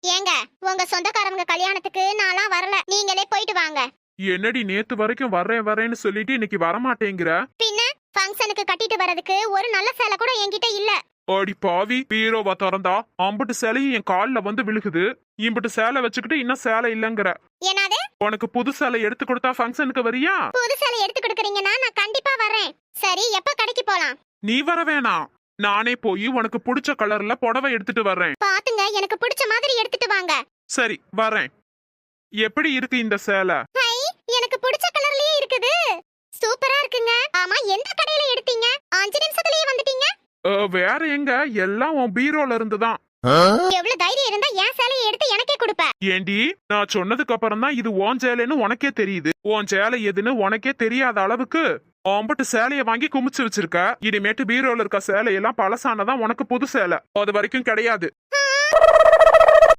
ஏங்க, உங்க சொந்தக்காரங்க கல்யாணத்துக்கு நான்லாம் வரல, நீங்களே போயிட்டு வாங்க. என்னடி நேத்து வரைக்கும் வரேன்னு சொல்லிட்டு இன்னைக்கு வரமாட்டேங்கிற? பின்ன ஃபங்க்ஷனுக்கு கட்டிட்டு வரதுக்கு ஒரு நல்ல சேலை கூட என்கிட்ட இல்ல. அடி பாவி, பீரோவா திறந்தா அம்புட்டு சேலையும் என் கால்ல வந்து விழுகுது. இம்புட்டு சேலை வச்சுக்கிட்டு இன்னும் சேலை இல்லங்கற. என்னது? உனக்கு புது சேலை எடுத்து கொடுத்தா ஃபங்க்ஷனுக்கு வரியா? புது சேலை எடுத்து கொடுக்கறீங்கன்னா நான் கண்டிப்பா வரேன். சரி, எப்ப கடைக்கு போலாம்? நீ வர வேணாம், நானே போய் உனக்கு பிடிச்ச கலர்ல புடவை எடுத்துட்டு வர்றேன். பாத்துங்க, எனக்கு பிடிச்ச மாதிரி எடுத்துட்டு வாங்க. சரி வரேன். எப்படி இருக்கு இந்த சேலை? ஹை, எனக்கு பிடிச்ச கலர்லயே இருக்குது. சூப்பரா இருக்குங்க. ஆமா, எந்த கடையில எடுத்தீங்க? 5 நிமிஷத்துலயே வந்துட்டீங்க. வேற எங்க, எல்லாம் உன் பீரோல இருந்துதான். எவ்வளவு தைரியம் இருந்தா என் சேலையை எடுத்து எனக்கே கொடுப்ப? ஏண்டி, நான் சொன்னதுக்கு அப்புறம் தான் இது உன் சேலைன்னு உனக்கே தெரியுது. உன் சேலை எதுன்னு உனக்கே தெரியாத அளவுக்கு அம்பட்டு சேலைய வாங்கி குமிச்சு வச்சிருக்க. இனிமேட்டு பீரோல இருக்க சேலையெல்லாம் பழசானதான் உனக்கு புது சேலை, அது வரைக்கும் கிடையாது.